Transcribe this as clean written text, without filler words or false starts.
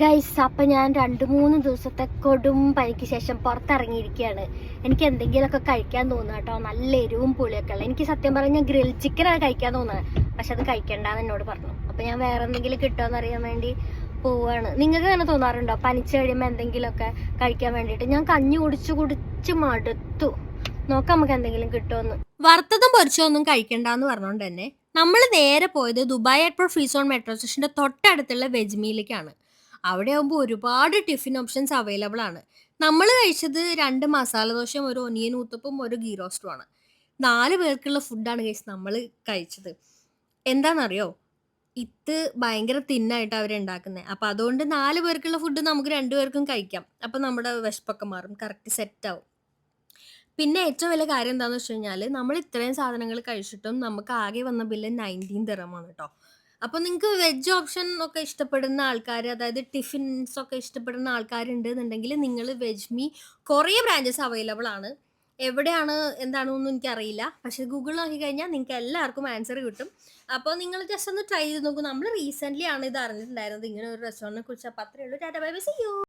Guys, അപ്പം ഞാൻ 2-3 ദിവസത്തെ കൊടും പനിക്ക് ശേഷം പുറത്തിറങ്ങിയിരിക്കുകയാണ്. എനിക്ക് എന്തെങ്കിലുമൊക്കെ കഴിക്കാൻ തോന്നുക കേട്ടോ. നല്ല എരിവും പുളിയൊക്കെ ഉള്ള. എനിക്ക് സത്യം പറഞ്ഞാൽ ഗ്രിൽ ചിക്കനാണ് കഴിക്കാൻ തോന്നുന്നത്. പക്ഷെ അത് കഴിക്കണ്ടെന്ന് എന്നോട് പറഞ്ഞു. അപ്പം ഞാൻ വേറെ എന്തെങ്കിലും കിട്ടുമോ അറിയാൻ വേണ്ടി പോവാണ്. നിങ്ങൾക്ക് അങ്ങനെ തോന്നാറുണ്ടോ? പനിച്ച് കഴിയുമ്പോൾ എന്തെങ്കിലുമൊക്കെ കഴിക്കാൻ വേണ്ടിയിട്ട്. ഞാൻ കഞ്ഞി കുടിച്ച് മടുത്തു. നോക്കാം നമുക്ക് എന്തെങ്കിലും കിട്ടുമെന്ന്. വറുത്തതും പൊരിച്ചതൊന്നും കഴിക്കണ്ടെന്ന് പറഞ്ഞുകൊണ്ട് തന്നെ നമ്മൾ നേരെ പോയത് Dubai airport free zone metro സ്റ്റേഷന്റെ തൊട്ടടുത്തുള്ള വെജ് മീലിലേക്കാണ്. അവിടെ ആകുമ്പോൾ ഒരുപാട് ടിഫിൻ ഓപ്ഷൻസ് അവൈലബിൾ ആണ്. നമ്മൾ കഴിച്ചത് 2 മസാല ദോശയും ഒരു ഒനിയൻ ഊത്തപ്പും ഒരു ഗീ റോസ്റ്റും ആണ്. 4 പേർക്കുള്ള ഫുഡാണ് കഴിച്ചത് നമ്മൾ കഴിച്ചത്. എന്താണെന്നറിയോ, ഇത് ഭയങ്കര തിന്നായിട്ട് അവരുണ്ടാക്കുന്നത്. അപ്പം അതുകൊണ്ട് 4 പേർക്കുള്ള ഫുഡ് നമുക്ക് 2 പേർക്കും കഴിക്കാം. അപ്പം നമ്മുടെ വിശപ്പൊക്കെ മാറും, കറക്റ്റ് സെറ്റ് ആവും. പിന്നെ ഏറ്റവും വലിയ കാര്യം എന്താന്ന് വെച്ച് കഴിഞ്ഞാൽ, നമ്മൾ ഇത്രയും സാധനങ്ങൾ കഴിച്ചിട്ടും നമുക്ക് ആകെ വന്ന ബില്ല് 19 ദിർഹമാണ് കേട്ടോ. അപ്പോൾ നിങ്ങൾക്ക് വെജ് ഓപ്ഷൻ ഒക്കെ ഇഷ്ടപ്പെടുന്ന ആൾക്കാർ, അതായത് ടിഫിൻസ് ഒക്കെ ഇഷ്ടപ്പെടുന്ന ആൾക്കാരുണ്ട് എന്നുണ്ടെങ്കിൽ നിങ്ങൾ വെജ് മീ കുറേ ബ്രാഞ്ചസ് അവൈലബിൾ ആണ്. എവിടെയാണ് എന്താണെന്നൊന്നും എനിക്കറിയില്ല. പക്ഷേ ഗൂഗിൾ നോക്കി കഴിഞ്ഞാൽ നിങ്ങൾക്ക് എല്ലാവർക്കും ആൻസർ കിട്ടും. അപ്പോൾ നിങ്ങൾ ജസ്റ്റ് ഒന്ന് ട്രൈ ചെയ്ത് നോക്കൂ. നമ്മൾ റീസെൻ്റ്ലി ആണ് ഇത് അറിഞ്ഞിട്ടുണ്ടായിരുന്നത്, ഇങ്ങനെ ഒരു റെസ്റ്റോറൻറ്റിനെ കുറിച്ച്. അപ്പോൾ അത്രയേ ഉള്ളൂ. Tata bye bye, see U.